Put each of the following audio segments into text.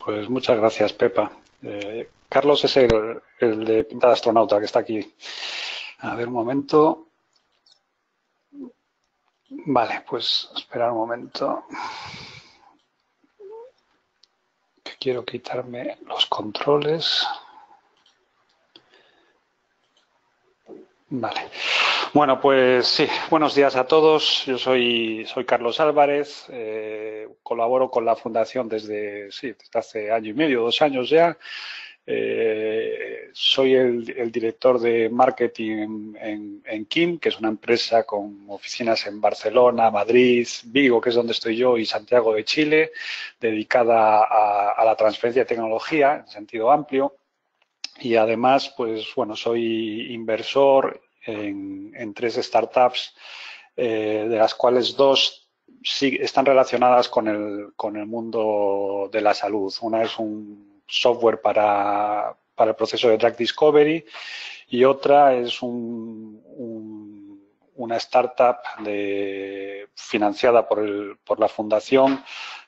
Pues muchas gracias, Pepa. Carlos es el de Pinta de Astronauta que está aquí. A ver, un momento. Vale, pues esperar un momento. Que quiero quitarme los controles. Vale. Bueno, pues sí, buenos días a todos. Yo soy Carlos Álvarez, colaboro con la Fundación desde hace año y medio, 2 años ya. Soy el director de marketing en KIM, que es una empresa con oficinas en Barcelona, Madrid, Vigo, que es donde estoy yo, y Santiago de Chile, dedicada a la transferencia de tecnología en sentido amplio. Y además, pues bueno, soy inversor en 3 startups, de las cuales 2 sí están relacionadas con el mundo de la salud. Una es un software para el proceso de drug discovery y otra es una startup financiada por la fundación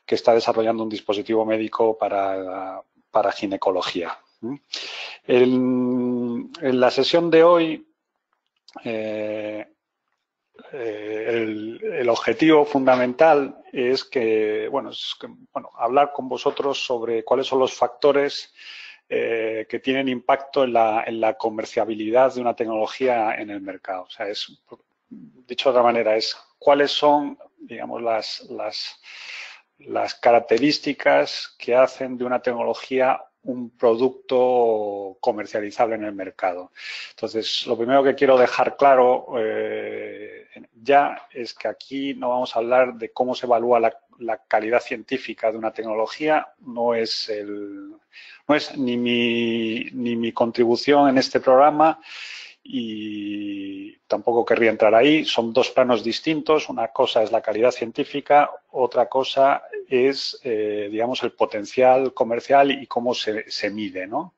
que está desarrollando un dispositivo médico para ginecología. En la sesión de hoy, el objetivo fundamental es hablar con vosotros sobre cuáles son los factores que tienen impacto en la comerciabilidad de una tecnología en el mercado. O sea, dicho de otra manera, es cuáles son, digamos, las características que hacen de una tecnología un producto comercializable en el mercado. Entonces, lo primero que quiero dejar claro ya es que aquí no vamos a hablar de cómo se evalúa la calidad científica de una tecnología, no es ni mi contribución en este programa y tampoco querría entrar ahí. Son 2 planos distintos. Una cosa es la calidad científica, otra cosa es, digamos, el potencial comercial y cómo se mide, ¿no?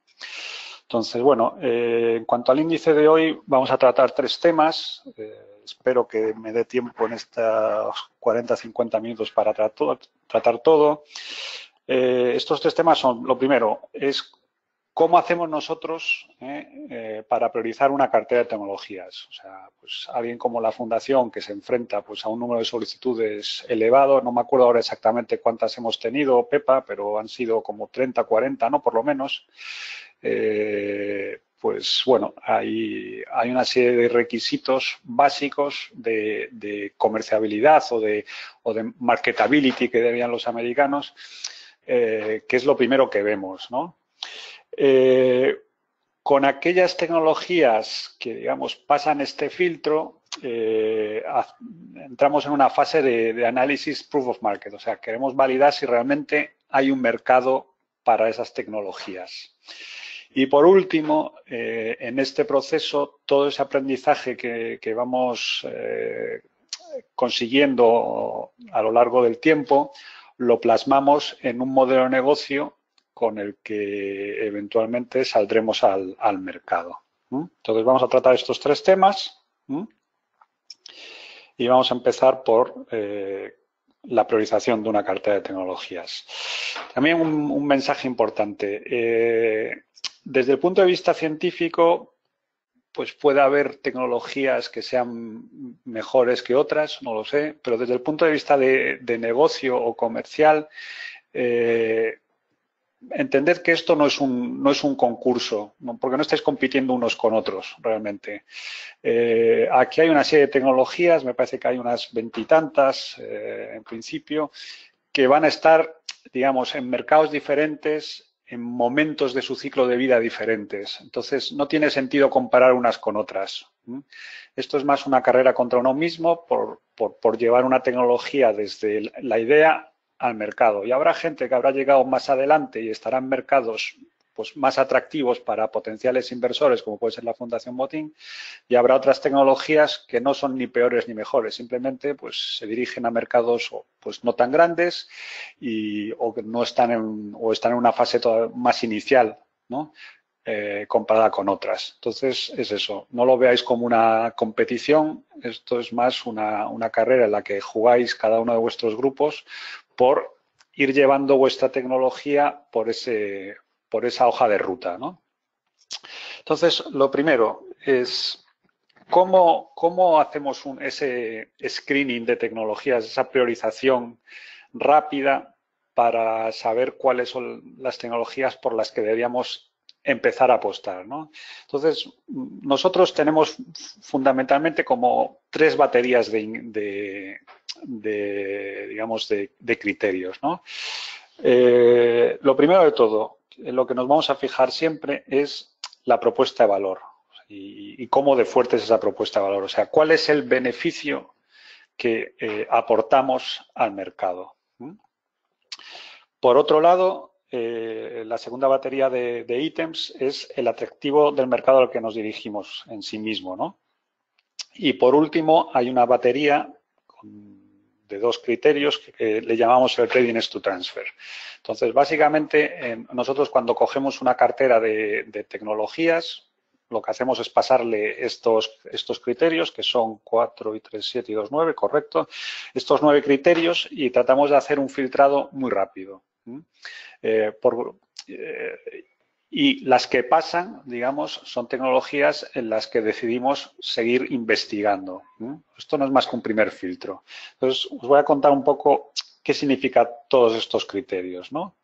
Entonces, bueno, en cuanto al índice de hoy, vamos a tratar 3 temas. Espero que me dé tiempo en estos 40-50 minutos para tratar todo. Estos 3 temas son, lo primero, es ¿cómo hacemos nosotros para priorizar una cartera de tecnologías? O sea, pues alguien como la Fundación que se enfrenta pues a un número de solicitudes elevado, no me acuerdo ahora exactamente cuántas hemos tenido, Pepa, pero han sido como 30, 40, ¿no? Por lo menos. Pues bueno, hay una serie de requisitos básicos de comerciabilidad o de marketability que debían los americanos, que es lo primero que vemos, ¿no? Con aquellas tecnologías que, digamos, pasan este filtro, entramos en una fase de análisis proof of market. O sea, queremos validar si realmente hay un mercado para esas tecnologías. Y por último, en este proceso, todo ese aprendizaje que vamos consiguiendo a lo largo del tiempo, lo plasmamos en un modelo de negocio con el que eventualmente saldremos al mercado. Entonces vamos a tratar estos 3 temas y vamos a empezar por la priorización de una cartera de tecnologías. También un mensaje importante. Desde el punto de vista científico, pues puede haber tecnologías que sean mejores que otras, no lo sé, pero desde el punto de vista de negocio o comercial, entended que esto no es un concurso, ¿no? Porque no estáis compitiendo unos con otros realmente. Aquí hay una serie de tecnologías, me parece que hay unas 20 y tantas en principio, que van a estar, digamos, en mercados diferentes, en momentos de su ciclo de vida diferentes. Entonces, no tiene sentido comparar unas con otras. Esto es más una carrera contra uno mismo por llevar una tecnología desde la idea al mercado. Y habrá gente que habrá llegado más adelante y estará en mercados pues más atractivos para potenciales inversores, como puede ser la Fundación Botín, y habrá otras tecnologías que no son ni peores ni mejores, simplemente pues se dirigen a mercados pues no tan grandes o que no están en una fase más inicial, ¿no? Comparada con otras. Entonces, es eso. No lo veáis como una competición, esto es más una carrera en la que jugáis cada uno de vuestros grupos por ir llevando vuestra tecnología por esa hoja de ruta, ¿no? Entonces, lo primero es cómo hacemos ese screening de tecnologías, esa priorización rápida para saber cuáles son las tecnologías por las que deberíamos empezar a apostar, ¿no? Entonces, nosotros tenemos fundamentalmente como 3 baterías digamos, de criterios, ¿no? Lo primero de todo, en lo que nos vamos a fijar siempre es la propuesta de valor y cómo de fuerte es esa propuesta de valor. O sea, cuál es el beneficio que aportamos al mercado. Por otro lado, la segunda batería de ítems es el atractivo del mercado al que nos dirigimos en sí mismo, ¿no? Y por último, hay una batería de 2 criterios que le llamamos el readiness to transfer. Entonces, básicamente, nosotros cuando cogemos una cartera de tecnologías, lo que hacemos es pasarle estos criterios, que son 4 y 3, 7 y 2, 9, correcto, estos 9 criterios y tratamos de hacer un filtrado muy rápido. Y las que pasan, digamos, son tecnologías en las que decidimos seguir investigando. Esto no es más que un primer filtro. Entonces, os voy a contar un poco qué significan todos estos criterios, ¿no?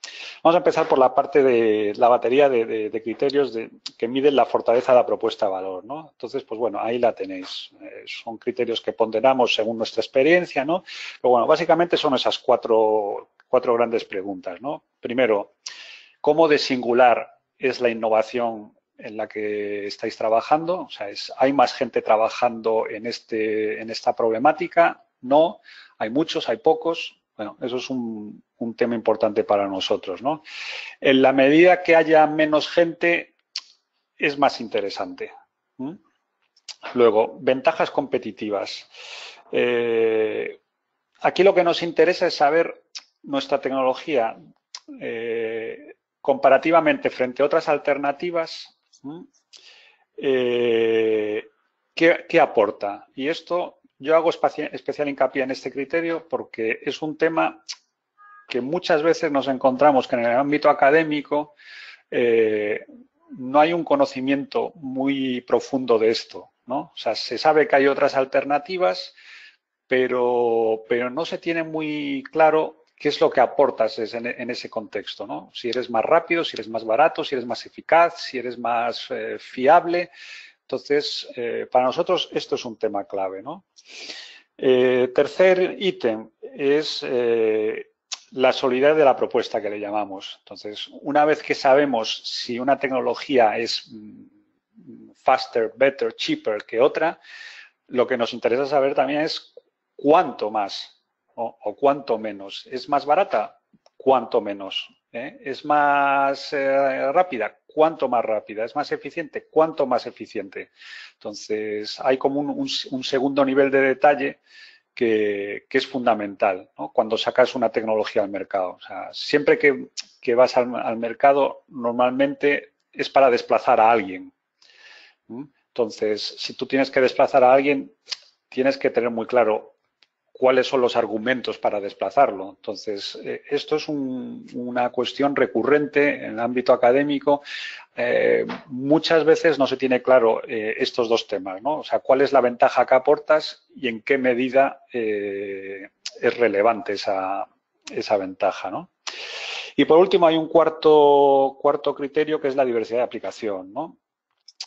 Vamos a empezar por la parte de la batería de criterios que miden la fortaleza de la propuesta de valor, ¿no? Entonces, pues bueno, ahí la tenéis. Son criterios que ponderamos según nuestra experiencia, ¿no? Pero bueno, básicamente son esas cuatro grandes preguntas, ¿no? Primero, ¿cómo de singular es la innovación en la que estáis trabajando? O sea, ¿hay más gente trabajando en esta problemática? No. ¿Hay muchos? ¿Hay pocos? Bueno, eso es un tema importante para nosotros, ¿no? En la medida que haya menos gente, es más interesante. Luego, ventajas competitivas. Aquí lo que nos interesa es saber nuestra tecnología comparativamente frente a otras alternativas, ¿qué aporta? Y esto yo hago especial hincapié en este criterio porque es un tema que muchas veces nos encontramos que en el ámbito académico no hay un conocimiento muy profundo de esto, ¿no? O sea, se sabe que hay otras alternativas, pero no se tiene muy claro qué es lo que aportas en ese contexto, ¿no? Si eres más rápido, si eres más barato, si eres más eficaz, si eres más fiable. Entonces, para nosotros esto es un tema clave, ¿no? Tercer ítem es la solidez de la propuesta que le llamamos. Entonces, una vez que sabemos si una tecnología es faster, better, cheaper que otra, lo que nos interesa saber también es cuánto más o cuánto menos. ¿Es más barata? ¿Cuánto menos? ¿Es más rápida? ¿Cuánto más rápida? ¿Es más eficiente? ¿Cuánto más eficiente? Entonces, hay como un segundo nivel de detalle que es fundamental, ¿no? Cuando sacas una tecnología al mercado. O sea, siempre que vas al mercado, normalmente es para desplazar a alguien. Entonces, si tú tienes que desplazar a alguien, tienes que tener muy claro cuáles son los argumentos para desplazarlo. Entonces, esto es una cuestión recurrente en el ámbito académico. Muchas veces no se tiene claro estos dos temas, ¿no? O sea, cuál es la ventaja que aportas y en qué medida es relevante esa ventaja, ¿no? Y por último, hay un cuarto criterio que es la diversidad de aplicación, ¿no?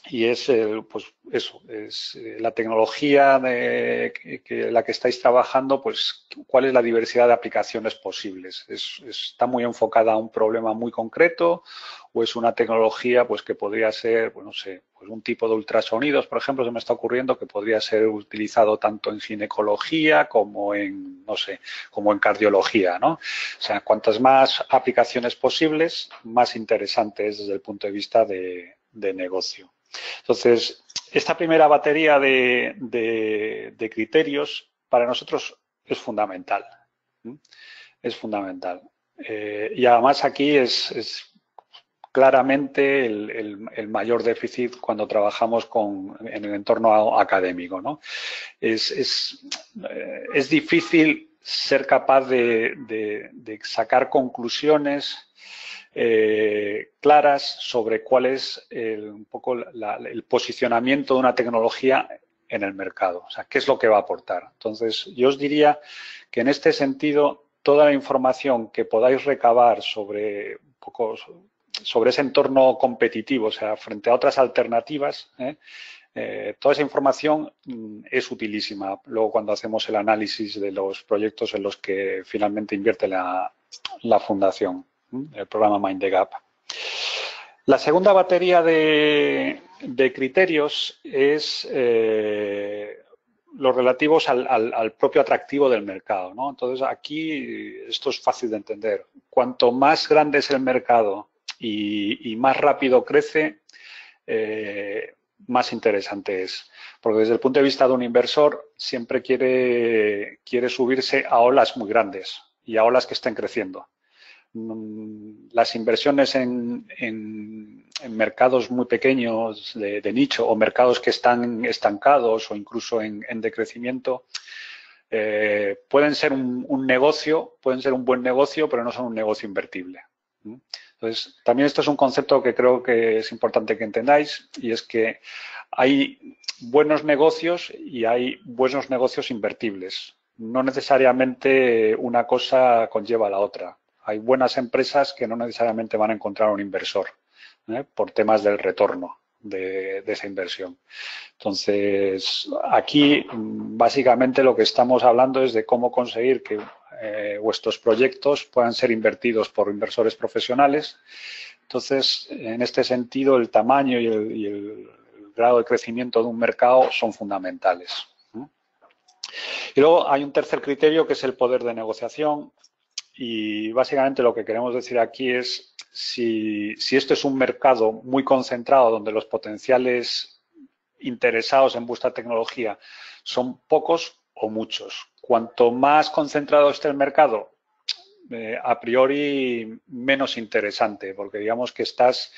Y es, pues eso, es la tecnología la que estáis trabajando, pues cuál es la diversidad de aplicaciones posibles. ¿Está muy enfocada a un problema muy concreto o es una tecnología pues que podría ser, pues no sé, pues un tipo de ultrasonidos, por ejemplo, se me está ocurriendo que podría ser utilizado tanto en ginecología como en, no sé, como en cardiología, ¿no? O sea, cuantas más aplicaciones posibles, más interesante es desde el punto de vista de negocio. Entonces, esta primera batería de criterios para nosotros es fundamental. Es fundamental. Y además aquí es claramente el mayor déficit cuando trabajamos en el entorno académico, ¿no? Es difícil ser capaz de sacar conclusiones claras sobre cuál es un poco el posicionamiento de una tecnología en el mercado, o sea, qué es lo que va a aportar. Entonces, yo os diría que en este sentido, toda la información que podáis recabar sobre un poco sobre ese entorno competitivo, o sea, frente a otras alternativas, toda esa información es utilísima luego cuando hacemos el análisis de los proyectos en los que finalmente invierte la fundación, el programa Mind the Gap. La segunda batería de criterios es los relativos al propio atractivo del mercado, ¿no? Entonces, aquí esto es fácil de entender. Cuanto más grande es el mercado y más rápido crece, más interesante es. Porque desde el punto de vista de un inversor, siempre quiere subirse a olas muy grandes y a olas que estén creciendo. Las inversiones en mercados muy pequeños de nicho o mercados que están estancados o incluso en decrecimiento pueden ser un negocio, pueden ser un buen negocio, pero no son un negocio invertible. Entonces, también esto es un concepto que creo que es importante que entendáis y es que hay buenos negocios y hay buenos negocios invertibles. No necesariamente una cosa conlleva a la otra. Hay buenas empresas que no necesariamente van a encontrar un inversor por temas del retorno de esa inversión. Entonces, aquí básicamente lo que estamos hablando es de cómo conseguir que vuestros proyectos puedan ser invertidos por inversores profesionales. Entonces, en este sentido, el tamaño y el grado de crecimiento de un mercado son fundamentales. Y luego hay un tercer criterio que es el poder de negociación. Y básicamente lo que queremos decir aquí es si esto es un mercado muy concentrado donde los potenciales interesados en vuestra tecnología son pocos o muchos. Cuanto más concentrado esté el mercado, a priori menos interesante, porque digamos que estás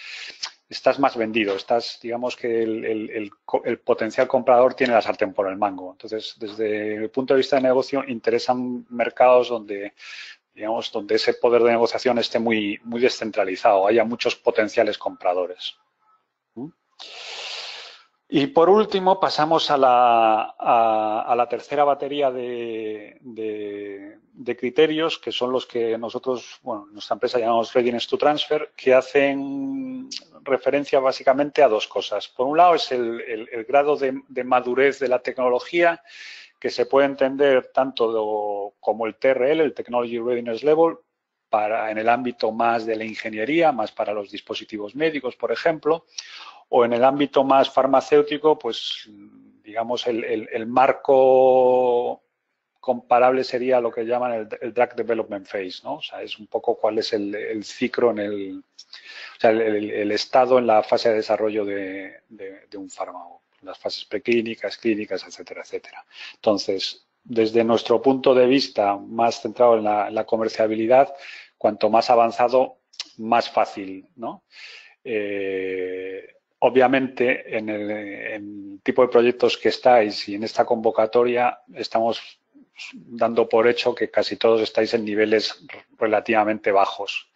más vendido, digamos que el potencial comprador tiene la sartén por el mango. Entonces, desde el punto de vista de negocio, interesan mercados donde ese poder de negociación esté muy descentralizado, haya muchos potenciales compradores. Y por último, pasamos a la tercera batería de criterios, que son los que nosotros, bueno, nuestra empresa llamamos Readiness to Transfer, que hacen referencia básicamente a dos cosas. Por un lado es el grado de madurez de la tecnología, que se puede entender tanto como el TRL, el Technology Readiness Level, en el ámbito más de la ingeniería, más para los dispositivos médicos, por ejemplo, o en el ámbito más farmacéutico, pues digamos el marco comparable sería lo que llaman el Drug Development Phase, ¿no? O sea, es un poco cuál es el ciclo el estado en la fase de desarrollo de un fármaco, las fases preclínicas, clínicas, etcétera, etcétera. Entonces, desde nuestro punto de vista más centrado en la comerciabilidad, cuanto más avanzado, más fácil, ¿no? Obviamente, en el tipo de proyectos que estáis y en esta convocatoria estamos dando por hecho que casi todos estáis en niveles relativamente bajos.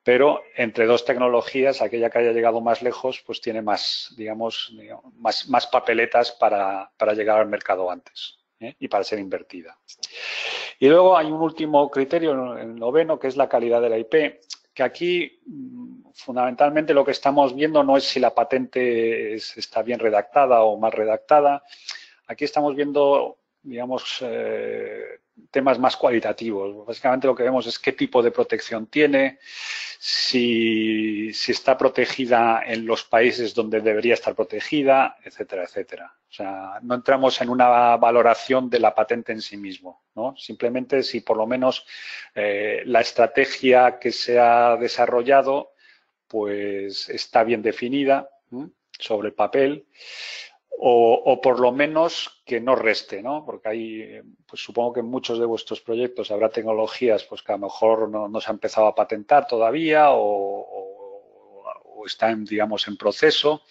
Pero entre dos tecnologías, aquella que haya llegado más lejos, pues tiene más, digamos, más papeletas para llegar al mercado antes y para ser invertida. Y luego hay un último criterio, el noveno, que es la calidad de la IP, que aquí fundamentalmente lo que estamos viendo no es si la patente está bien redactada o mal redactada. Aquí estamos viendo, digamos, temas más cualitativos. Básicamente lo que vemos es qué tipo de protección tiene, si está protegida en los países donde debería estar protegida, etcétera, etcétera. O sea, no entramos en una valoración de la patente en sí mismo, ¿no? Simplemente si por lo menos la estrategia que se ha desarrollado pues está bien definida sobre el papel. O por lo menos que no reste, ¿no? Porque hay, pues supongo que en muchos de vuestros proyectos habrá tecnologías pues que a lo mejor no se ha empezado a patentar todavía o están, digamos, en proceso,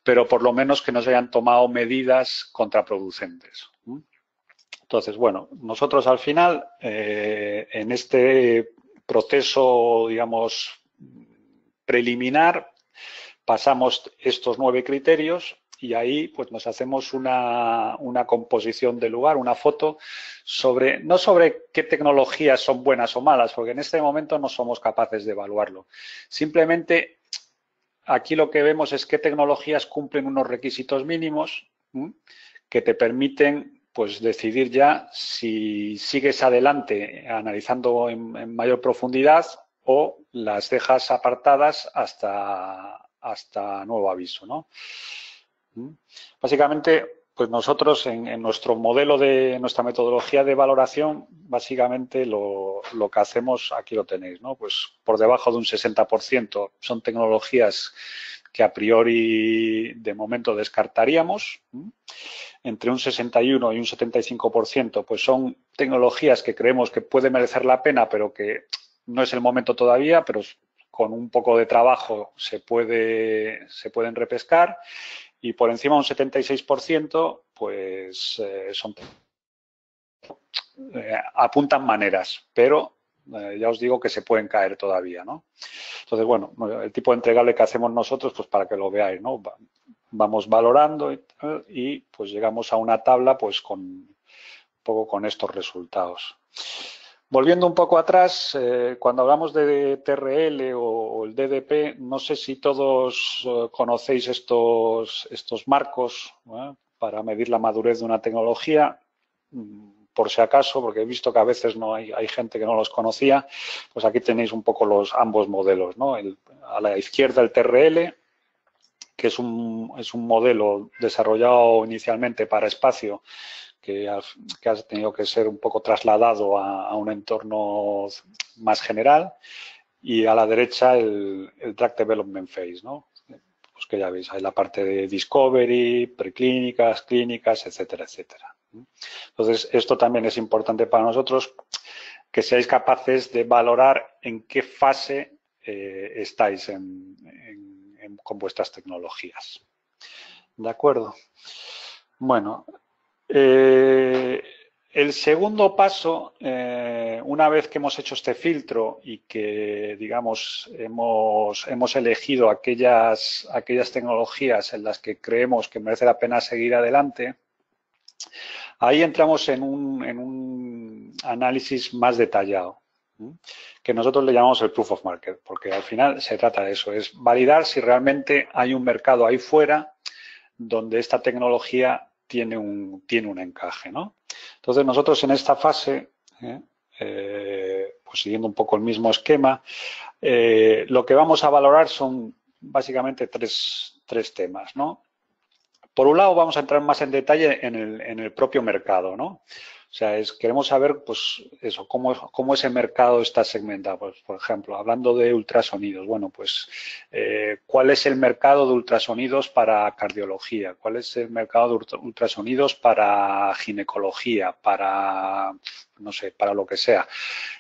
pero por lo menos que no se hayan tomado medidas contraproducentes. Entonces, bueno, nosotros al final, en este proceso, digamos, preliminar, pasamos estos 9 criterios y ahí pues nos hacemos una composición del lugar, una foto, no sobre qué tecnologías son buenas o malas, porque en este momento no somos capaces de evaluarlo. Simplemente aquí lo que vemos es qué tecnologías cumplen unos requisitos mínimos que te permiten pues decidir ya si sigues adelante analizando en mayor profundidad o las dejas apartadas hasta nuevo aviso, ¿no? Básicamente, pues nosotros en nuestro modelo de nuestra metodología de valoración, básicamente lo que hacemos, aquí lo tenéis, ¿no? Pues por debajo de un 60% son tecnologías que a priori de momento descartaríamos. Entre un 61 y un 75% pues son tecnologías que creemos que puede merecer la pena, pero que no es el momento todavía, pero con un poco de trabajo se pueden repescar. Y por encima de un 76%, pues apuntan maneras, pero ya os digo que se pueden caer todavía, ¿no? Entonces, bueno, el tipo de entregable que hacemos nosotros, pues para que lo veáis, ¿no? Vamos valorando y pues llegamos a una tabla pues un poco con estos resultados. Volviendo un poco atrás, cuando hablamos de TRL o el DDP, no sé si todos conocéis estos marcos para medir la madurez de una tecnología. Por si acaso, porque he visto que a veces no hay gente que no los conocía, pues aquí tenéis un poco ambos modelos, ¿no? A la izquierda el TRL, que es un modelo desarrollado inicialmente para espacio, que ha tenido que ser un poco trasladado a un entorno más general, y a la derecha el Drug Development Phase, ¿no? Pues que ya veis, hay la parte de discovery, preclínicas, clínicas, etcétera, etcétera. Entonces, esto también es importante para nosotros, que seáis capaces de valorar en qué fase estáis con vuestras tecnologías. ¿De acuerdo? Bueno, el segundo paso, una vez que hemos hecho este filtro y que, digamos, hemos elegido aquellas tecnologías en las que creemos que merece la pena seguir adelante, ahí entramos en un análisis más detallado, que nosotros le llamamos el proof of market, porque al final se trata de eso, es validar si realmente hay un mercado ahí fuera donde esta tecnología tiene un encaje, ¿no? Entonces, nosotros en esta fase, pues siguiendo un poco el mismo esquema, lo que vamos a valorar son básicamente tres temas, ¿no? Por un lado, vamos a entrar más en detalle en el propio mercado, ¿no? O sea, queremos saber, pues, eso, cómo ese mercado está segmentado. Pues, por ejemplo, hablando de ultrasonidos, bueno, pues, ¿cuál es el mercado de ultrasonidos para cardiología? ¿Cuál es el mercado de ultrasonidos para ginecología? Para, no sé, para lo que sea.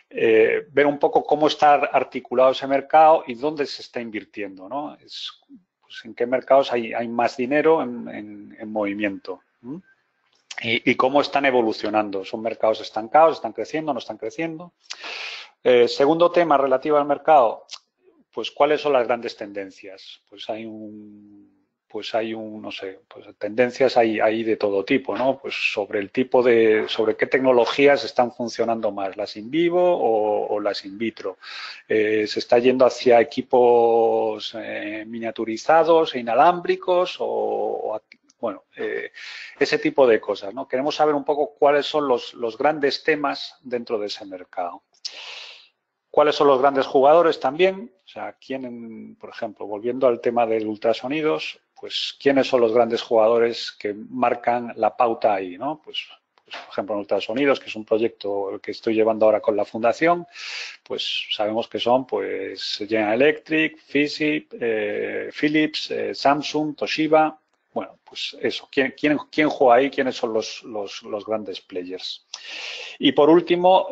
Ver un poco cómo está articulado ese mercado y dónde se está invirtiendo, ¿no? Pues, en qué mercados hay más dinero en movimiento. Y cómo están evolucionando. ¿Son mercados estancados? ¿Están creciendo? ¿No están creciendo? Segundo tema relativo al mercado, pues ¿cuáles son las grandes tendencias? Pues hay no sé, pues tendencias hay de todo tipo, ¿no? Pues sobre qué tecnologías están funcionando más, las in vivo o las in vitro. Se está yendo hacia equipos miniaturizados e inalámbricos bueno, ese tipo de cosas, ¿no? Queremos saber un poco cuáles son los grandes temas dentro de ese mercado. ¿Cuáles son los grandes jugadores también? O sea, por ejemplo, volviendo al tema de ultrasonidos, pues, ¿quiénes son los grandes jugadores que marcan la pauta ahí, ¿no? Pues por ejemplo, en ultrasonidos, que es un proyecto que estoy llevando ahora con la Fundación, pues sabemos que son pues General Electric, Philips, Samsung, Toshiba. Bueno, pues eso, ¿quién juega ahí? ¿Quiénes son los grandes players? Y por último,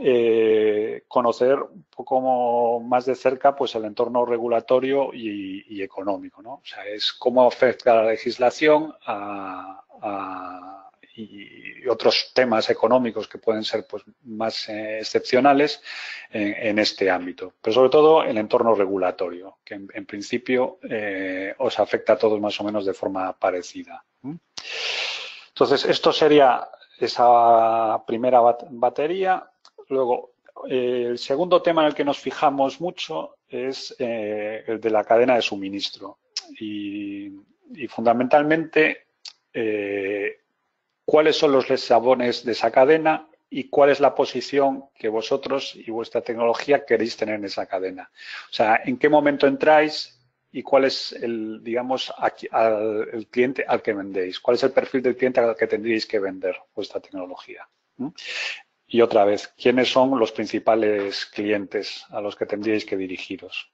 conocer un poco más de cerca pues el entorno regulatorio y económico, ¿no? O sea, es cómo afecta la legislación y otros temas económicos que pueden ser pues, más excepcionales en este ámbito. Pero sobre todo el entorno regulatorio, que en principio os afecta a todos más o menos de forma parecida. Entonces, esto sería esa primera batería. Luego, el segundo tema en el que nos fijamos mucho es el de la cadena de suministro. Y fundamentalmente, cuáles son los eslabones de esa cadena y cuál es la posición que vosotros y vuestra tecnología queréis tener en esa cadena. O sea, en qué momento entráis y cuál es el, digamos, el cliente al que vendéis. Cuál es el perfil del cliente al que tendríais que vender vuestra tecnología. Y otra vez, ¿quiénes son los principales clientes a los que tendríais que dirigiros?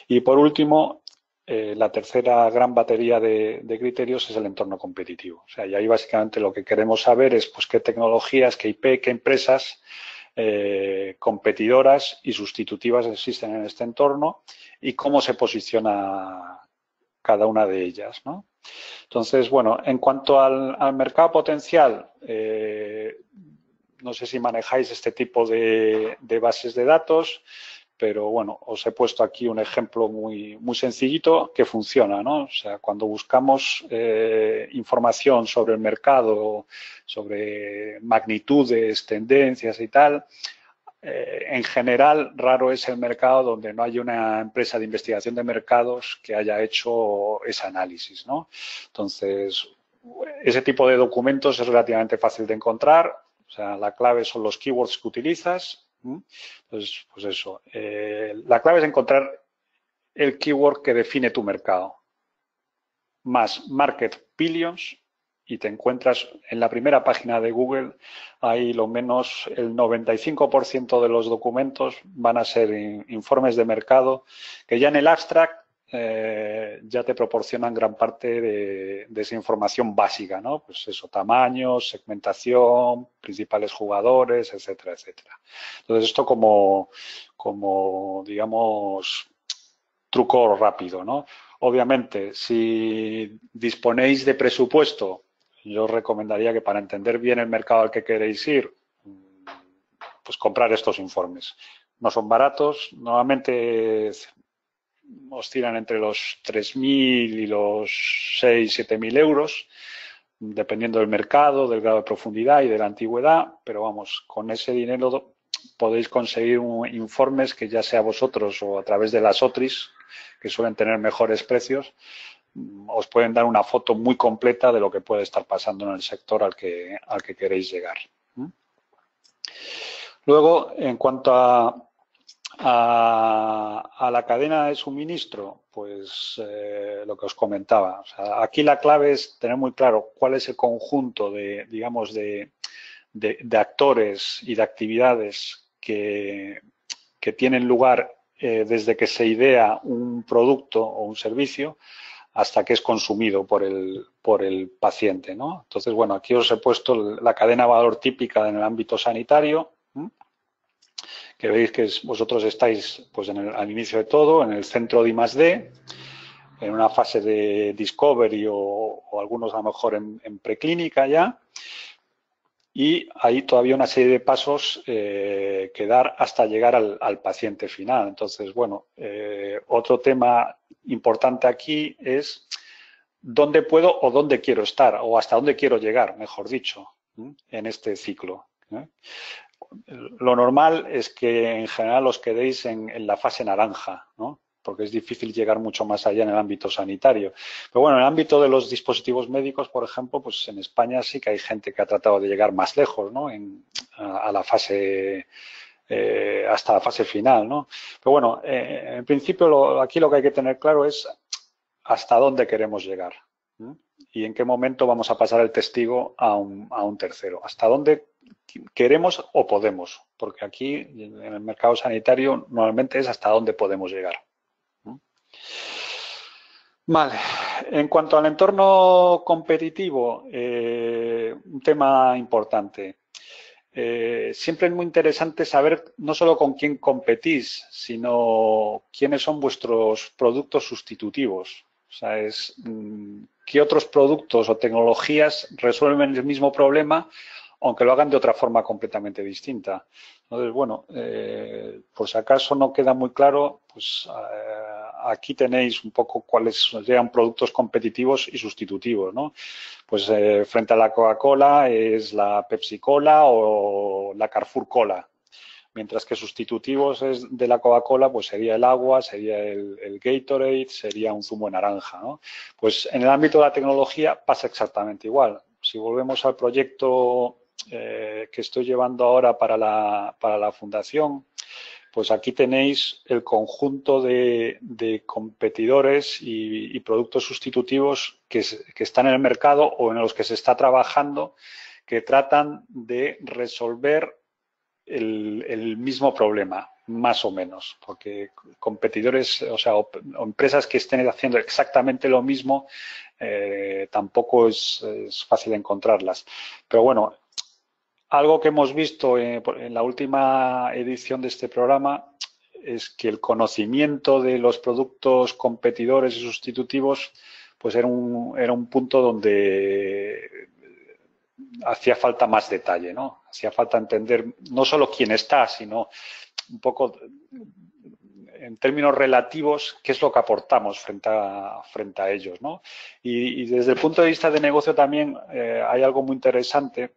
Y por último, la tercera gran batería de criterios es el entorno competitivo. O sea, y ahí básicamente lo que queremos saber es pues, qué tecnologías, qué IP, qué empresas competidoras y sustitutivas existen en este entorno y cómo se posiciona cada una de ellas, ¿no? Entonces, bueno, en cuanto al mercado potencial, no sé si manejáis este tipo de bases de datos, pero bueno, os he puesto aquí un ejemplo muy sencillito que funciona, ¿no? O sea, cuando buscamos información sobre el mercado, sobre magnitudes, tendencias y tal, en general, raro es el mercado donde no hay una empresa de investigación de mercados que haya hecho ese análisis, ¿no? Entonces, ese tipo de documentos es relativamente fácil de encontrar. O sea, la clave son los keywords que utilizas. Entonces, pues eso. La clave es encontrar el keyword que define tu mercado. Más market billions y te encuentras en la primera página de Google, ahí lo menos el 95% de los documentos van a ser informes de mercado que ya en el abstract ya te proporcionan gran parte de esa información básica, ¿no? Pues eso, tamaños, segmentación, principales jugadores, etcétera, etcétera. Entonces esto como digamos, truco rápido, ¿no? Obviamente, si disponéis de presupuesto, yo os recomendaría que para entender bien el mercado al que queréis ir, pues comprar estos informes. No son baratos, normalmente oscilan entre los 3.000 y los 6.000, 7.000 euros, dependiendo del mercado, del grado de profundidad y de la antigüedad, pero vamos, con ese dinero podéis conseguir informes que ya sea vosotros o a través de las OTRIs, que suelen tener mejores precios, os pueden dar una foto muy completa de lo que puede estar pasando en el sector al que queréis llegar. Luego, en cuanto a la cadena de suministro, pues lo que os comentaba. O sea, aquí la clave es tener muy claro cuál es el conjunto de, digamos, de actores y de actividades que tienen lugar desde que se idea un producto o un servicio hasta que es consumido por el paciente, ¿no? Entonces, bueno, aquí os he puesto la cadena de valor típica en el ámbito sanitario, que veis que vosotros estáis pues, al inicio de todo, en el centro de I+D, en una fase de discovery o algunos a lo mejor en preclínica ya, y hay todavía una serie de pasos que dar hasta llegar al paciente final. Entonces, bueno, otro tema importante aquí es dónde puedo o dónde quiero estar o hasta dónde quiero llegar, mejor dicho, en este ciclo. Lo normal es que en general os quedéis en la fase naranja, ¿no? Porque es difícil llegar mucho más allá en el ámbito sanitario. Pero bueno, en el ámbito de los dispositivos médicos, por ejemplo, pues en España sí que hay gente que ha tratado de llegar más lejos, ¿no? A la fase, hasta la fase final, ¿no? Pero bueno, en principio aquí lo que hay que tener claro es hasta dónde queremos llegar, ¿no? Y en qué momento vamos a pasar el testigo a un tercero. Hasta dónde queremos o podemos, porque aquí en el mercado sanitario normalmente es hasta dónde podemos llegar. Vale, en cuanto al entorno competitivo, un tema importante. Siempre es muy interesante saber no solo con quién competís, sino quiénes son vuestros productos sustitutivos. O sea, es qué otros productos o tecnologías resuelven el mismo problema, aunque lo hagan de otra forma completamente distinta. Entonces, bueno, por si acaso no queda muy claro, pues aquí tenéis un poco cuáles serían productos competitivos y sustitutivos, ¿no? Pues frente a la Coca-Cola es la Pepsi-Cola o la Carrefour Cola. Mientras que sustitutivos de la Coca-Cola, pues sería el agua, sería el Gatorade, sería un zumo de naranja, ¿no? Pues en el ámbito de la tecnología pasa exactamente igual. Si volvemos al proyecto que estoy llevando ahora para la fundación, pues aquí tenéis el conjunto de competidores y productos sustitutivos que están en el mercado o en los que se está trabajando, que tratan de resolver el mismo problema, más o menos, porque competidores, o sea, o empresas que estén haciendo exactamente lo mismo, tampoco es fácil encontrarlas. Pero bueno, algo que hemos visto en la última edición de este programa es que el conocimiento de los productos competidores y sustitutivos pues era un punto donde hacía falta más detalle, ¿no? Hacía falta entender no solo quién está, sino un poco en términos relativos qué es lo que aportamos frente a ellos, ¿no? Y desde el punto de vista de negocio también hay algo muy interesante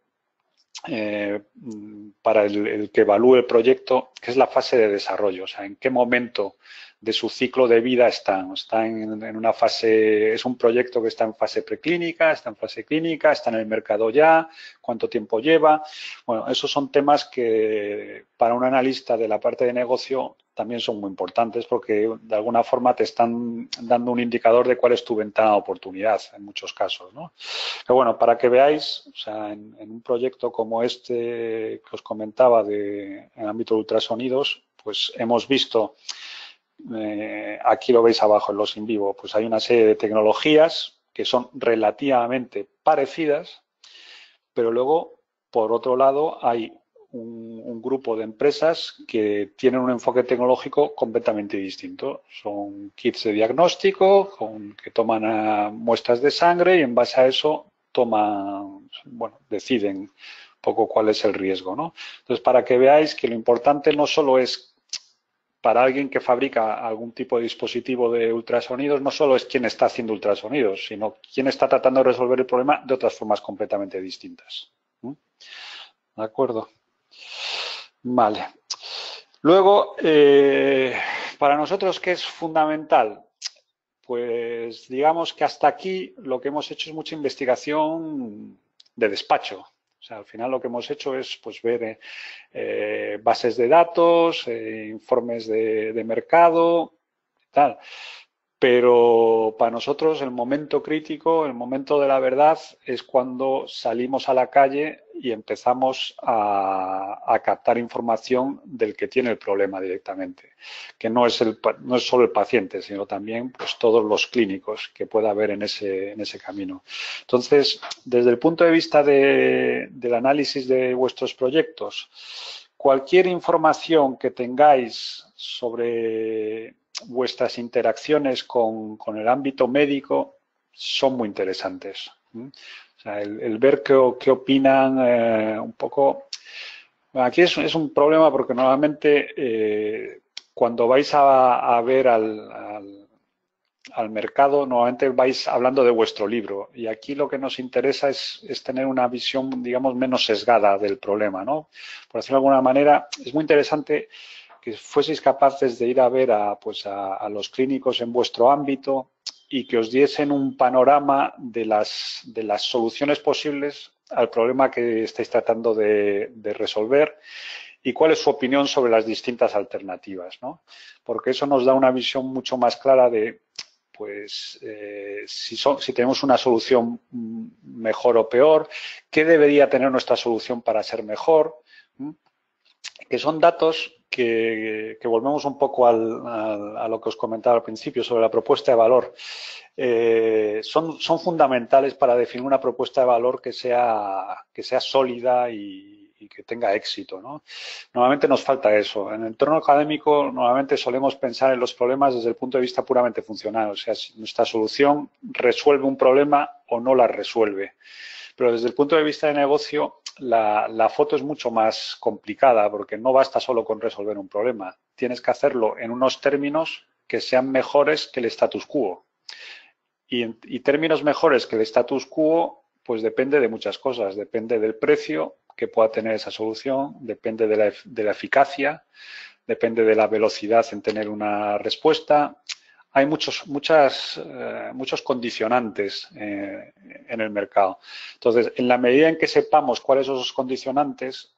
para el que evalúe el proyecto, que es la fase de desarrollo, o sea, en qué momento de su ciclo de vida están. Está en una fase, es un proyecto que está en fase preclínica, está en fase clínica, está en el mercado ya, cuánto tiempo lleva. Bueno, esos son temas que para un analista de la parte de negocio también son muy importantes porque de alguna forma te están dando un indicador de cuál es tu ventana de oportunidad en muchos casos, ¿no? Pero bueno, para que veáis, o sea, en un proyecto como este que os comentaba en el ámbito de ultrasonidos, pues hemos visto, aquí lo veis abajo en los in vivo, pues hay una serie de tecnologías que son relativamente parecidas, pero luego, por otro lado, hay un grupo de empresas que tienen un enfoque tecnológico completamente distinto. Son kits de diagnóstico que toman muestras de sangre y en base a eso deciden un poco cuál es el riesgo, ¿no? Entonces, para que veáis que lo importante no solo es para alguien que fabrica algún tipo de dispositivo de ultrasonidos, no solo es quién está haciendo ultrasonidos, sino quién está tratando de resolver el problema de otras formas completamente distintas. ¿De acuerdo? Vale. Luego, para nosotros, ¿qué es fundamental? Pues digamos que hasta aquí lo que hemos hecho es mucha investigación de despacho. O sea, al final lo que hemos hecho es pues ver bases de datos, informes de mercado y tal. Pero para nosotros el momento crítico, el momento de la verdad, es cuando salimos a la calle y empezamos a captar información del que tiene el problema directamente, que no es solo el paciente, sino también pues, todos los clínicos que pueda haber en ese camino. Entonces, desde el punto de vista del análisis de vuestros proyectos, cualquier información que tengáis sobre vuestras interacciones con el ámbito médico son muy interesantes. O sea, el ver qué opinan un poco. Aquí es un problema porque normalmente cuando vais a ver al mercado, normalmente vais hablando de vuestro libro y aquí lo que nos interesa es tener una visión, digamos, menos sesgada del problema, ¿no? Por decirlo de alguna manera, es muy interesante que fueseis capaces de ir a ver a los clínicos en vuestro ámbito y que os diesen un panorama de las soluciones posibles al problema que estáis tratando de resolver y cuál es su opinión sobre las distintas alternativas, ¿no? Porque eso nos da una visión mucho más clara de pues si tenemos una solución mejor o peor, qué debería tener nuestra solución para ser mejor, que son datos que volvemos un poco a lo que os comentaba al principio sobre la propuesta de valor. Son fundamentales para definir una propuesta de valor que sea sólida y y que tenga éxito, ¿no? Normalmente nos falta eso. En el entorno académico normalmente solemos pensar en los problemas desde el punto de vista puramente funcional, o sea, si nuestra solución resuelve un problema o no la resuelve. Pero desde el punto de vista de negocio, la foto es mucho más complicada porque no basta solo con resolver un problema. Tienes que hacerlo en unos términos que sean mejores que el status quo. Y términos mejores que el status quo, pues depende de muchas cosas. Depende del precio que pueda tener esa solución, depende de la eficacia, depende de la velocidad en tener una respuesta. Hay muchos condicionantes en el mercado. Entonces, en la medida en que sepamos cuáles son esos condicionantes,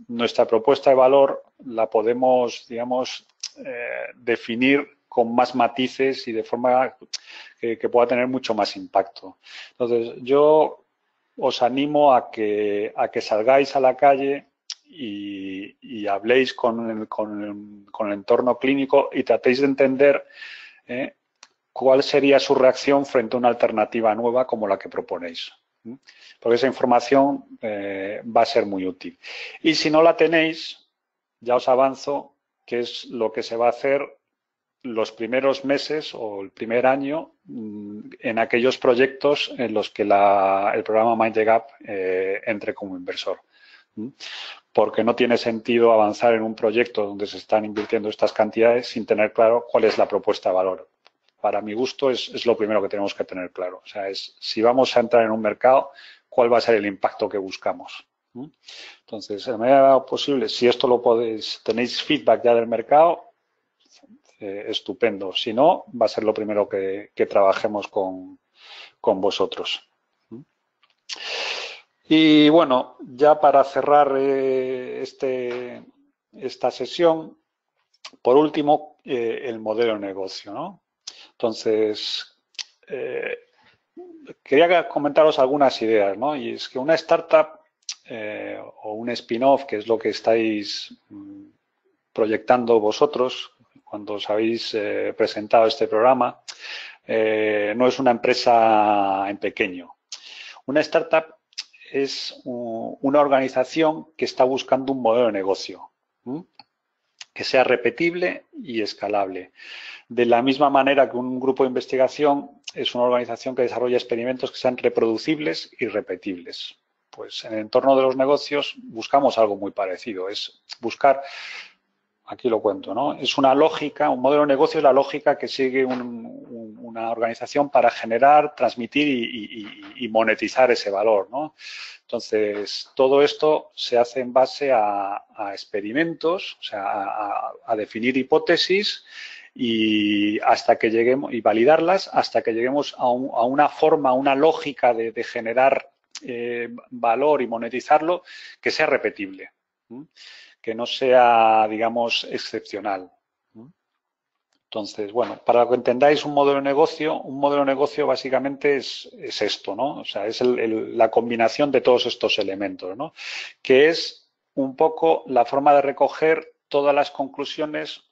nuestra propuesta de valor la podemos, digamos, definir con más matices y de forma que pueda tener mucho más impacto. Entonces, yo os animo a que salgáis a la calle y habléis con el entorno clínico y tratéis de entender cuál sería su reacción frente a una alternativa nueva como la que proponéis. Porque esa información va a ser muy útil. Y si no la tenéis, ya os avanzo que es lo que se va a hacer los primeros meses o el primer año en aquellos proyectos en los que el programa Mind the Gap entre como inversor. Porque no tiene sentido avanzar en un proyecto donde se están invirtiendo estas cantidades sin tener claro cuál es la propuesta de valor. Para mi gusto es lo primero que tenemos que tener claro. O sea, es si vamos a entrar en un mercado, cuál va a ser el impacto que buscamos. Entonces, en la medida posible, si esto lo tenéis feedback ya del mercado, estupendo. Si no, va a ser lo primero que trabajemos con vosotros. Y bueno, ya para cerrar esta sesión, por último, el modelo de negocio, ¿no? Entonces, quería comentaros algunas ideas, ¿no? Y es que una startup o un spin-off, que es lo que estáis proyectando vosotros cuando os habéis presentado este programa, no es una empresa en pequeño. Una startup es una organización que está buscando un modelo de negocio que sea repetible y escalable. De la misma manera que un grupo de investigación es una organización que desarrolla experimentos que sean reproducibles y repetibles. Pues en el entorno de los negocios buscamos algo muy parecido, es buscar, aquí lo cuento, ¿no? Es una lógica, un modelo de negocio es la lógica que sigue una organización para generar, transmitir y monetizar ese valor, ¿no? Entonces, todo esto se hace en base a experimentos, o sea, a definir hipótesis y hasta que lleguemos y validarlas hasta que lleguemos a una forma, a una lógica de generar valor y monetizarlo que sea repetible, que no sea, digamos, excepcional. Entonces, bueno, para que entendáis un modelo de negocio básicamente es esto, ¿no? O sea, es la combinación de todos estos elementos, ¿no? Que es un poco la forma de recoger todas las conclusiones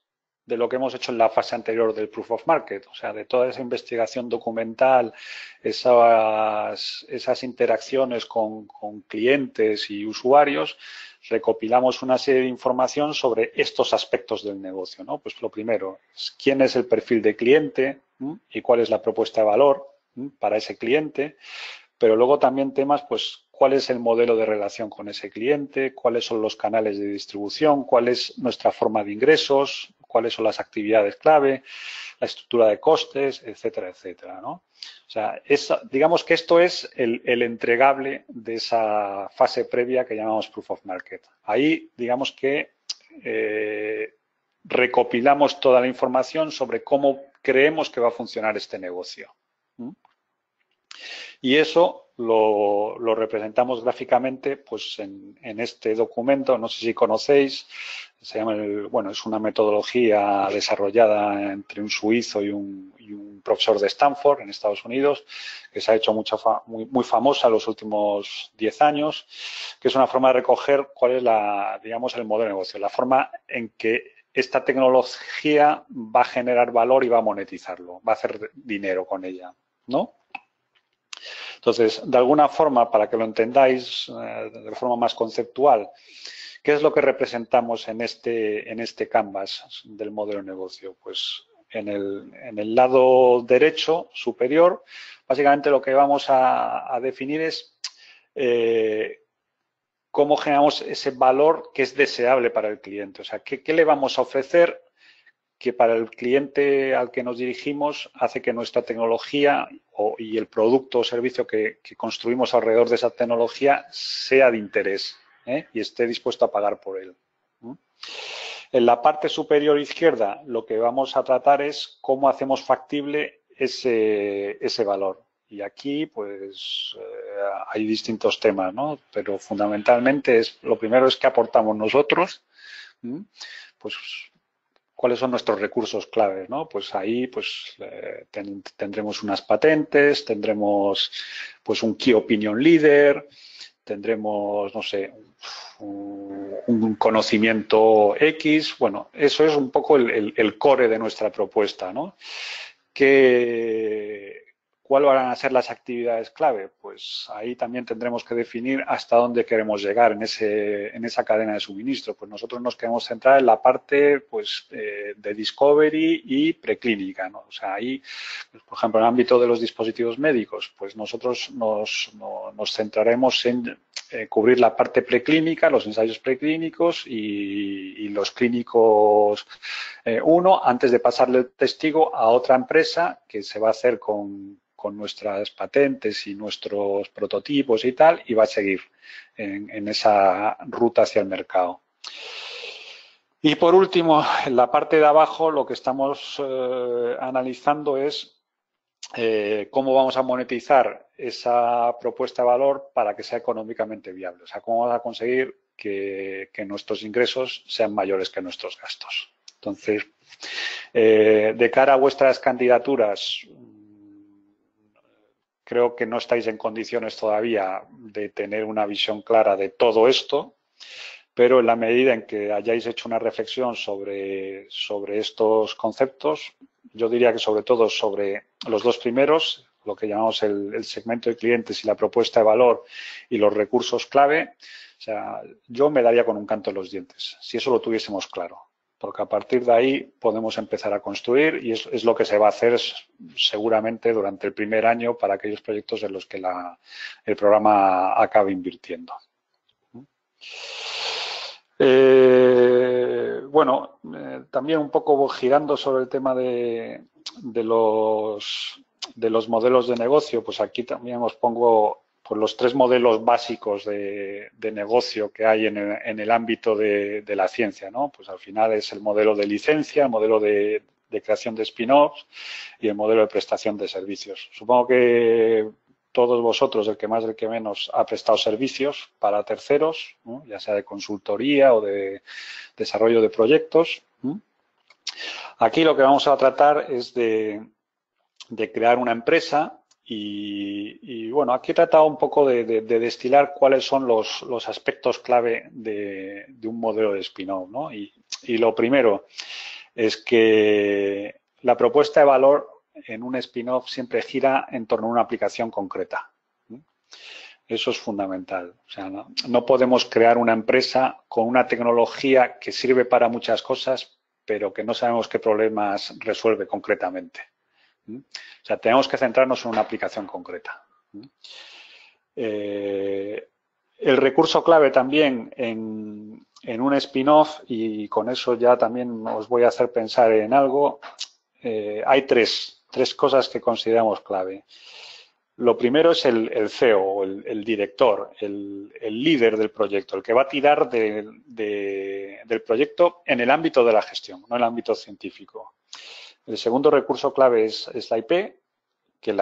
de lo que hemos hecho en la fase anterior del Proof of Market, o sea, de toda esa investigación documental, esas interacciones con clientes y usuarios, recopilamos una serie de información sobre estos aspectos del negocio, ¿no? Pues lo primero es quién es el perfil de cliente y cuál es la propuesta de valor para ese cliente, pero luego también temas, pues, cuál es el modelo de relación con ese cliente, cuáles son los canales de distribución, cuál es nuestra forma de ingresos, cuáles son las actividades clave, la estructura de costes, etcétera, etcétera, ¿no? O sea, digamos que esto es el entregable de esa fase previa que llamamos Proof of Market. Ahí, digamos que recopilamos toda la información sobre cómo creemos que va a funcionar este negocio. Y eso lo representamos gráficamente pues en este documento, no sé si conocéis, se llama es una metodología desarrollada entre un suizo y un profesor de Stanford en Estados Unidos, que se ha hecho muy famosa en los últimos 10 años, que es una forma de recoger cuál es digamos, el modelo de negocio, la forma en que esta tecnología va a generar valor y va a monetizarlo, va a hacer dinero con ella, ¿no? Entonces, de alguna forma, para que lo entendáis de forma más conceptual, ¿qué es lo que representamos en este canvas del modelo de negocio? Pues en el lado derecho superior, básicamente lo que vamos a definir es cómo generamos ese valor que es deseable para el cliente. O sea, ¿qué le vamos a ofrecer que para el cliente al que nos dirigimos hace que nuestra tecnología y el producto o servicio que construimos alrededor de esa tecnología sea de interés y esté dispuesto a pagar por él? En la parte superior izquierda lo que vamos a tratar es cómo hacemos factible ese valor. Y aquí, pues, hay distintos temas, ¿no? Pero fundamentalmente lo primero es qué aportamos nosotros, pues, cuáles son nuestros recursos claves, ¿no? Pues ahí, pues, tendremos unas patentes, tendremos, pues, un Key Opinion Leader, tendremos, no sé, un conocimiento X. Bueno, eso es un poco el core de nuestra propuesta, ¿no? ¿Cuáles van a ser las actividades clave? Pues ahí también tendremos que definir hasta dónde queremos llegar en esa cadena de suministro. Pues nosotros nos queremos centrar en la parte, pues, de discovery y preclínica, ¿no? O sea, ahí, pues, por ejemplo, en el ámbito de los dispositivos médicos, pues nosotros nos centraremos en cubrir la parte preclínica, los ensayos preclínicos y los clínicos 1, antes de pasarle el testigo a otra empresa que se va a hacer con nuestras patentes y nuestros prototipos y tal, y va a seguir en esa ruta hacia el mercado. Y por último, en la parte de abajo, lo que estamos analizando es cómo vamos a monetizar esa propuesta de valor para que sea económicamente viable. O sea, cómo vamos a conseguir que nuestros ingresos sean mayores que nuestros gastos. Entonces, de cara a vuestras candidaturas, creo que no estáis en condiciones todavía de tener una visión clara de todo esto, pero en la medida en que hayáis hecho una reflexión sobre estos conceptos, yo diría que sobre todo sobre los dos primeros, lo que llamamos el segmento de clientes y la propuesta de valor y los recursos clave, o sea, yo me daría con un canto en los dientes, si eso lo tuviésemos claro. Porque a partir de ahí podemos empezar a construir y es lo que se va a hacer seguramente durante el primer año para aquellos proyectos en los que el programa acabe invirtiendo. Bueno, también un poco girando sobre el tema de los modelos de negocio, pues aquí también os pongo pues, los 3 modelos básicos de negocio que hay en el ámbito de la ciencia, ¿no? Pues al final es el modelo de licencia, el modelo de creación de spin-offs y el modelo de prestación de servicios. Supongo que todos vosotros, el que más, el que menos, ha prestado servicios para terceros, ¿no? Ya sea de consultoría o de desarrollo de proyectos. Aquí lo que vamos a tratar es de crear una empresa y bueno, aquí he tratado un poco de destilar cuáles son los aspectos clave de un modelo de spin-off, ¿no? Y lo primero es que la propuesta de valor en un spin-off siempre gira en torno a una aplicación concreta. Eso es fundamental. O sea, no podemos crear una empresa con una tecnología que sirve para muchas cosas, pero que no sabemos qué problemas resuelve concretamente. O sea, tenemos que centrarnos en una aplicación concreta. El recurso clave también en un spin-off, y con eso ya también os voy a hacer pensar en algo, hay tres cosas que consideramos clave. Lo primero es el CEO, el director, el líder del proyecto, el que va a tirar del proyecto en el ámbito de la gestión, no en el ámbito científico. El segundo recurso clave es la IP, que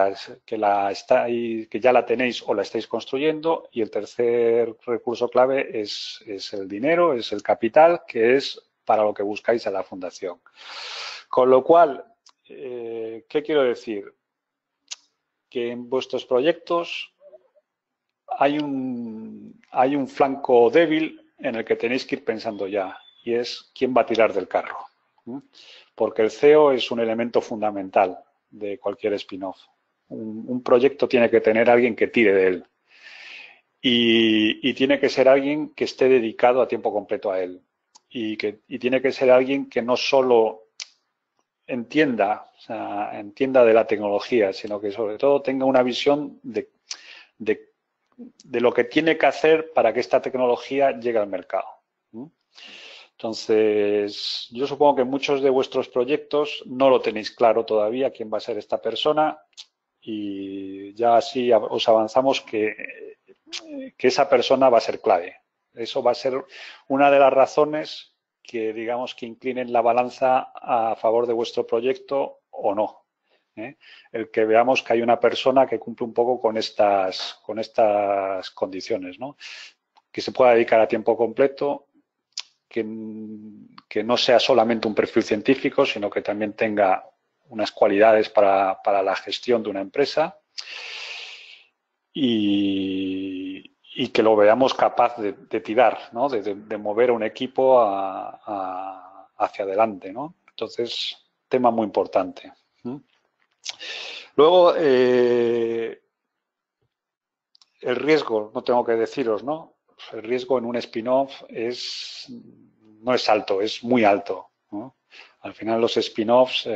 ya la tenéis o la estáis construyendo. Y el tercer recurso clave es el dinero, es el capital, que es para lo que buscáis a la fundación. Con lo cual, ¿qué quiero decir? Que en vuestros proyectos hay un flanco débil en el que tenéis que ir pensando ya, y es quién va a tirar del carro. Porque el CEO es un elemento fundamental de cualquier spin-off. Un proyecto tiene que tener alguien que tire de él. Y tiene que ser alguien que esté dedicado a tiempo completo a él. Y tiene que ser alguien que no solo entienda, o sea, entienda de la tecnología, sino que sobre todo tenga una visión de lo que tiene que hacer para que esta tecnología llegue al mercado. Entonces, yo supongo que muchos de vuestros proyectos no lo tenéis claro todavía quién va a ser esta persona y ya así os avanzamos que esa persona va a ser clave. Eso va a ser una de las razones que, digamos, que inclinen la balanza a favor de vuestro proyecto o no. El que veamos que hay una persona que cumple un poco con estas condiciones, ¿no? Que se pueda dedicar a tiempo completo, que no sea solamente un perfil científico, sino que también tenga unas cualidades para la gestión de una empresa y que lo veamos capaz de tirar, ¿no? de mover a un equipo hacia adelante, ¿no? Entonces, tema muy importante. Luego, el riesgo, no tengo que deciros, ¿no? El riesgo en un spin-off no es alto, es muy alto, ¿no? Al final los spin-offs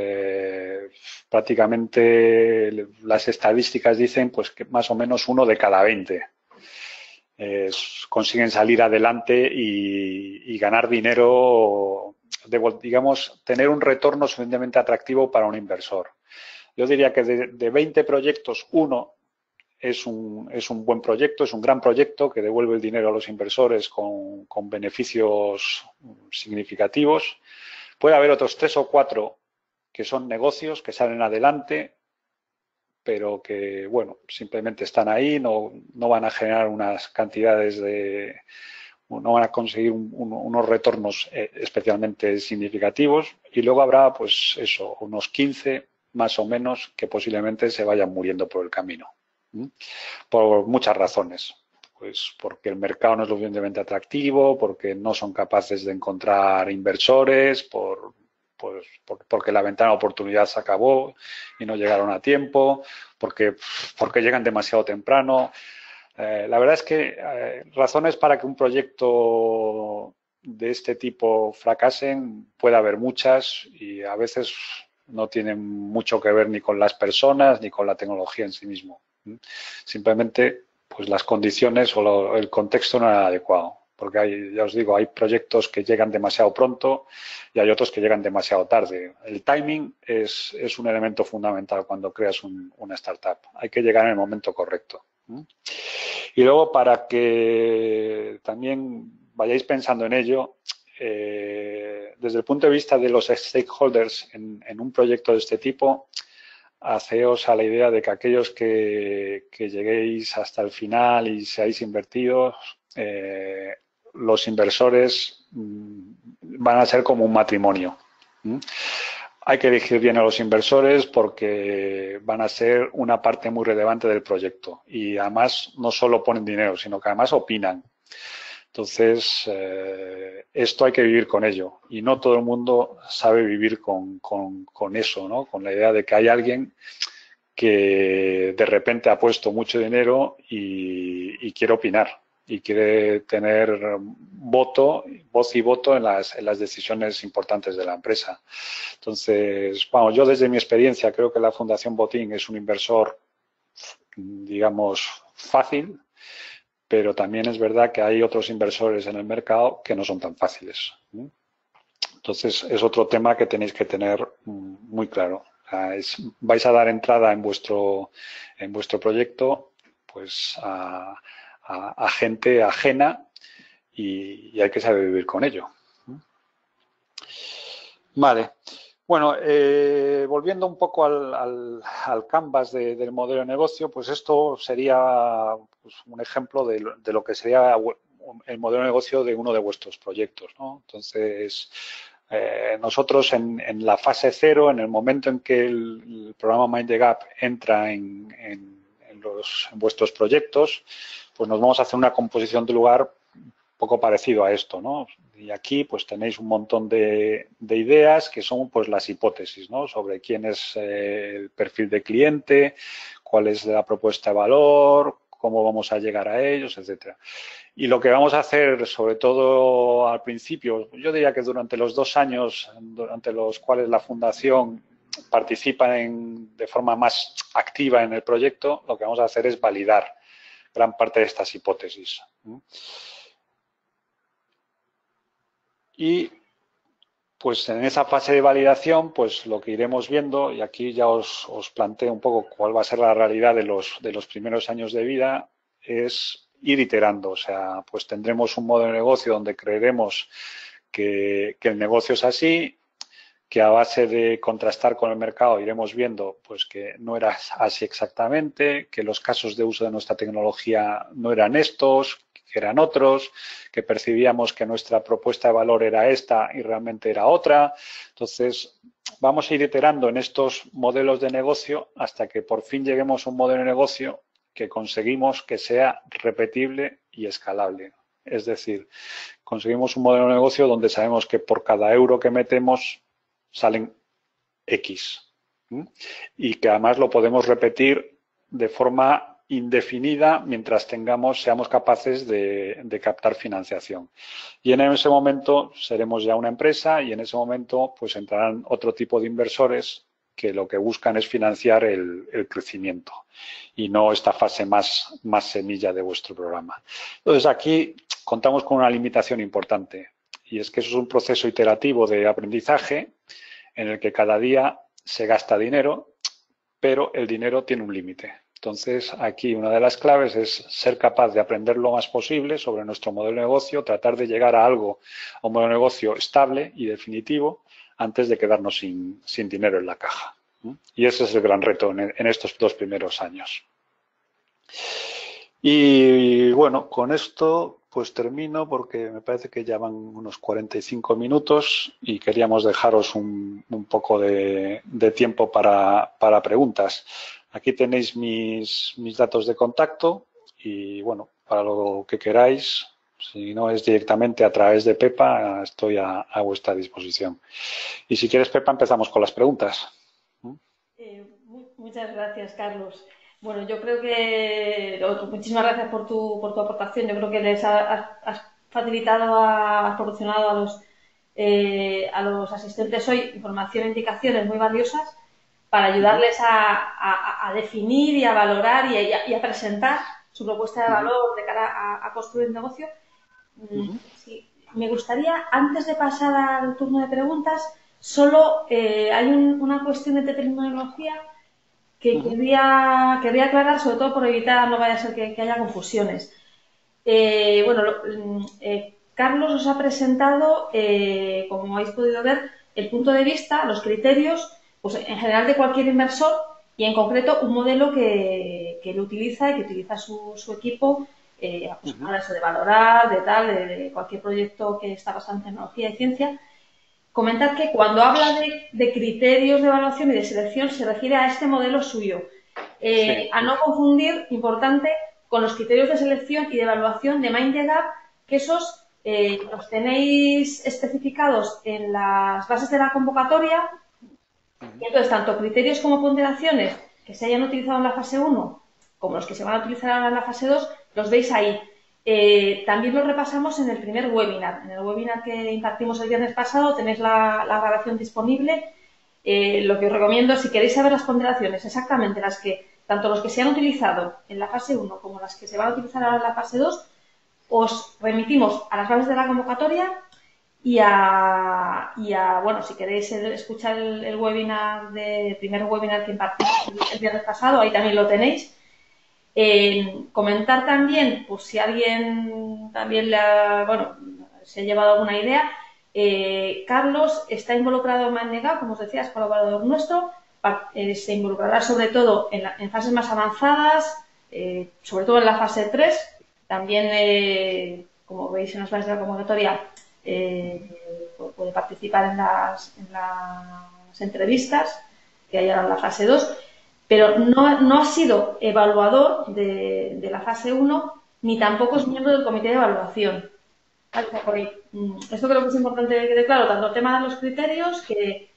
prácticamente las estadísticas dicen pues que más o menos 1 de cada 20 consiguen salir adelante y ganar dinero, digamos, tener un retorno suficientemente atractivo para un inversor. Yo diría que de 20 proyectos, uno es un buen proyecto, es un gran proyecto que devuelve el dinero a los inversores con beneficios significativos. Puede haber otros 3 o 4 que son negocios que salen adelante, pero que, bueno, simplemente están ahí, no van a generar unas cantidades no van a conseguir unos retornos especialmente significativos. Y luego habrá, pues eso, unos 15 más o menos que posiblemente se vayan muriendo por el camino. Por muchas razones. Pues porque el mercado no es lo suficientemente atractivo, porque no son capaces de encontrar inversores, porque la ventana de oportunidad se acabó y no llegaron a tiempo, porque llegan demasiado temprano. La verdad es que razones para que un proyecto de este tipo fracasen puede haber muchas y a veces no tienen mucho que ver ni con las personas ni con la tecnología en sí mismo. Simplemente pues las condiciones o el contexto no era adecuado. Porque ya os digo, hay proyectos que llegan demasiado pronto y hay otros que llegan demasiado tarde. El timing es un elemento fundamental cuando creas una startup. Hay que llegar en el momento correcto. Y luego, para que también vayáis pensando en ello, desde el punto de vista de los stakeholders en un proyecto de este tipo, haceos a la idea de que aquellos que lleguéis hasta el final y seáis invertidos, los inversores van a ser como un matrimonio. Hay que elegir bien a los inversores porque van a ser una parte muy relevante del proyecto y además no solo ponen dinero, sino que además opinan. Entonces, esto hay que vivir con ello y no todo el mundo sabe vivir con eso, ¿no? Con la idea de que hay alguien que de repente ha puesto mucho dinero y quiere opinar y quiere tener voz y voto en las decisiones importantes de la empresa. Entonces, bueno, yo desde mi experiencia creo que la Fundación Botín es un inversor, digamos, fácil, pero también es verdad que hay otros inversores en el mercado que no son tan fáciles. Entonces, es otro tema que tenéis que tener muy claro. Vais a dar entrada en vuestro proyecto pues a gente ajena y hay que saber vivir con ello. Vale. Bueno, volviendo un poco al canvas del modelo de negocio, pues esto sería pues, un ejemplo de lo que sería el modelo de negocio de uno de vuestros proyectos, ¿no? Entonces, nosotros en la fase 0, en el momento en que el programa Mind the Gap entra en vuestros proyectos, pues nos vamos a hacer una composición de lugar poco parecido a esto, ¿no? Y aquí pues tenéis un montón de ideas que son pues las hipótesis, ¿no? Sobre quién es el perfil de cliente, cuál es la propuesta de valor, cómo vamos a llegar a ellos, etcétera. Y lo que vamos a hacer, sobre todo al principio, yo diría que durante los 2 años durante los cuales la Fundación participa de forma más activa en el proyecto, lo que vamos a hacer es validar gran parte de estas hipótesis. Y pues en esa fase de validación, pues lo que iremos viendo, y aquí ya os planteo un poco cuál va a ser la realidad de los primeros años de vida, es ir iterando. O sea, pues tendremos un modelo de negocio donde creeremos que el negocio es así, que a base de contrastar con el mercado iremos viendo pues que no era así exactamente, que los casos de uso de nuestra tecnología no eran estos, que eran otros, que percibíamos que nuestra propuesta de valor era esta y realmente era otra. Entonces, vamos a ir iterando en estos modelos de negocio hasta que por fin lleguemos a un modelo de negocio que conseguimos que sea repetible y escalable. Es decir, conseguimos un modelo de negocio donde sabemos que por cada euro que metemos salen X. Y que además lo podemos repetir de forma indefinida mientras seamos capaces de captar financiación. Y en ese momento seremos ya una empresa y en ese momento pues entrarán otro tipo de inversores que lo que buscan es financiar el crecimiento y no esta fase más semilla de vuestro programa. Entonces aquí contamos con una limitación importante y es que eso es un proceso iterativo de aprendizaje en el que cada día se gasta dinero, pero el dinero tiene un límite. Entonces, aquí una de las claves es ser capaz de aprender lo más posible sobre nuestro modelo de negocio, tratar de llegar a un modelo de negocio estable y definitivo antes de quedarnos sin dinero en la caja. Y ese es el gran reto en estos 2 primeros años. Y bueno, con esto pues termino porque me parece que ya van unos 45 minutos y queríamos dejaros un poco de tiempo para preguntas. Aquí tenéis mis datos de contacto y bueno, para lo que queráis, si no es directamente a través de Pepa, estoy a vuestra disposición. Y si quieres, Pepa, empezamos con las preguntas. Muchas gracias, Carlos. Bueno, yo creo que muchísimas gracias por tu aportación. Yo creo que les has facilitado, has proporcionado a los asistentes hoy información e indicaciones muy valiosas para ayudarles a definir y a valorar y a presentar su propuesta de valor de cara a construir un negocio. Sí, me gustaría, antes de pasar al turno de preguntas, solo hay una cuestión de terminología que querría aclarar, sobre todo por evitar, no vaya a ser que haya confusiones. Carlos os ha presentado, como habéis podido ver, el punto de vista, los criterios, pues en general de cualquier inversor y en concreto un modelo que lo utiliza y que utiliza su equipo pues, para eso de valorar, de cualquier proyecto que está basado en tecnología y ciencia. Comentar que cuando habla de criterios de evaluación y de selección se refiere a este modelo suyo. Sí. A no confundir, importante, con los criterios de selección y de evaluación de MindTheGap, que esos los tenéis especificados en las bases de la convocatoria. Y entonces, tanto criterios como ponderaciones que se hayan utilizado en la fase 1 como los que se van a utilizar ahora en la fase 2, los veis ahí. También lo repasamos en el primer webinar. En el webinar que impartimos el viernes pasado tenéis la grabación disponible. Lo que os recomiendo, si queréis saber las ponderaciones, exactamente tanto los que se han utilizado en la fase 1 como las que se van a utilizar ahora en la fase 2, os remitimos a las bases de la convocatoria y bueno, si queréis escuchar el webinar, el primer webinar que impartimos el viernes pasado, ahí también lo tenéis. Comentar también, pues si alguien también se ha llevado alguna idea, Carlos está involucrado en MindTheGap, como os decía, es colaborador nuestro, se involucrará sobre todo en fases más avanzadas, sobre todo en la fase 3, también, como veis en las bases de la convocatoria, puede participar en las entrevistas que hay ahora en la fase 2. Pero no ha sido evaluador de la fase 1 ni tampoco es miembro del comité de evaluación. Esto creo que es importante que quede claro, tanto el tema de los criterios, que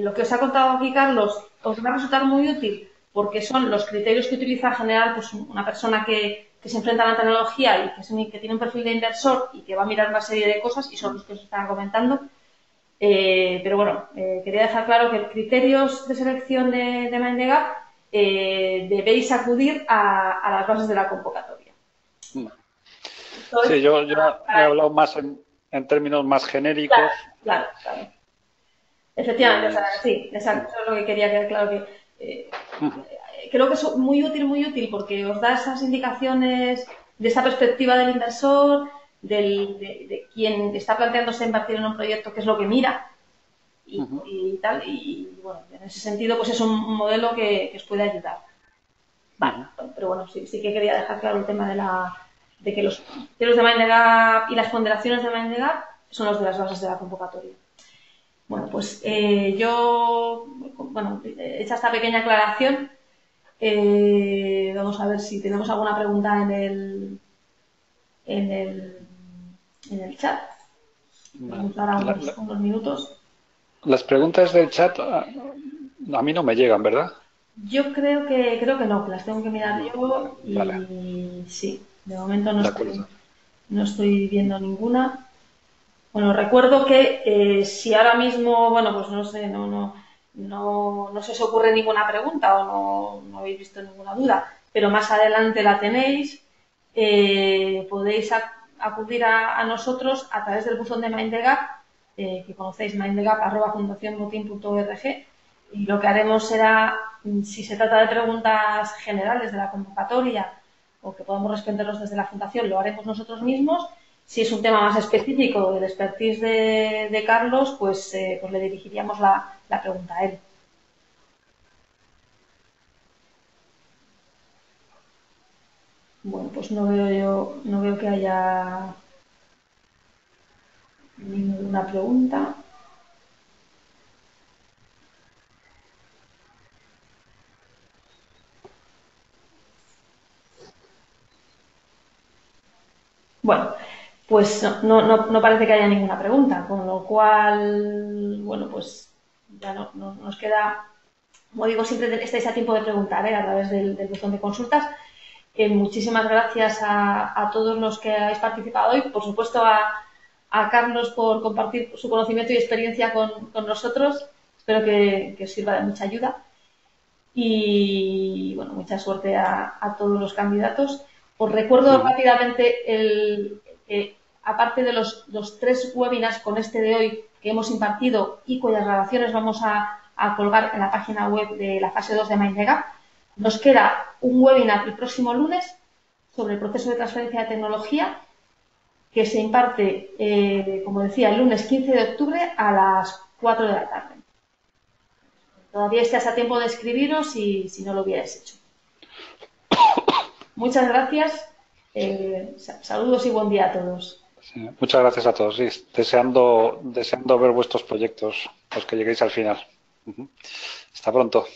lo que os ha contado aquí Carlos os va a resultar muy útil porque son los criterios que utiliza en general pues, una persona que se enfrenta a la tecnología y que tiene un perfil de inversor y que va a mirar una serie de cosas y son los que os estaba comentando. Pero bueno, quería dejar claro que criterios de selección de Mindegap debéis acudir a las bases de la convocatoria. Sí, yo he hablado más en términos más genéricos. Claro. Efectivamente, o sea, sí, exacto, eso es lo que quería quedar claro que creo que es muy útil porque os da esas indicaciones de esa perspectiva del inversor, de quien está planteándose invertir en un proyecto, qué es lo que mira y tal, y bueno, en ese sentido pues es un modelo que os puede ayudar. Vale, pero bueno, sí que quería dejar claro el tema de que los criterios de Mindegap y las ponderaciones de Mindegap son los de las bases de la convocatoria. Bueno, pues hecha esta pequeña aclaración, vamos a ver si tenemos alguna pregunta en el chat. Vamos a dar unos minutos. Las preguntas del chat a mí no me llegan, ¿verdad? Yo creo que no, que las tengo que mirar yo y vale. Sí, de momento no estoy viendo ninguna. Bueno, recuerdo que si ahora mismo, bueno, pues no sé, no se os ocurre ninguna pregunta o no habéis visto ninguna duda, pero más adelante la tenéis, podéis acudir a nosotros a través del buzón de Mindegap, que conocéis, mindegap@fundacionbotin.org, y lo que haremos será, si se trata de preguntas generales de la convocatoria o que podamos responderlos desde la Fundación, lo haremos nosotros mismos. Si es un tema más específico del expertise de Carlos, pues le dirigiríamos la pregunta a él. Bueno, pues no veo que haya ninguna pregunta. Bueno, pues no parece que haya ninguna pregunta, con lo cual, bueno, pues ya no nos queda, como digo, siempre estáis a tiempo de preguntar a través del buzón de consultas. Muchísimas gracias a todos los que habéis participado hoy, por supuesto a Carlos por compartir su conocimiento y experiencia con nosotros. Espero que os sirva de mucha ayuda y bueno, mucha suerte a todos los candidatos. Os recuerdo rápidamente, aparte de los 3 webinars con este de hoy que hemos impartido y cuyas grabaciones vamos a colgar en la página web de la fase 2 de Mindegap, nos queda un webinar el próximo lunes sobre el proceso de transferencia de tecnología que se imparte, como decía, el lunes 15 de octubre a las 4 de la tarde. Todavía estás a tiempo de escribiros si no lo hubierais hecho. Muchas gracias. Saludos y buen día a todos. Sí, muchas gracias a todos. Sí, deseando ver vuestros proyectos, los que lleguéis al final. Hasta pronto.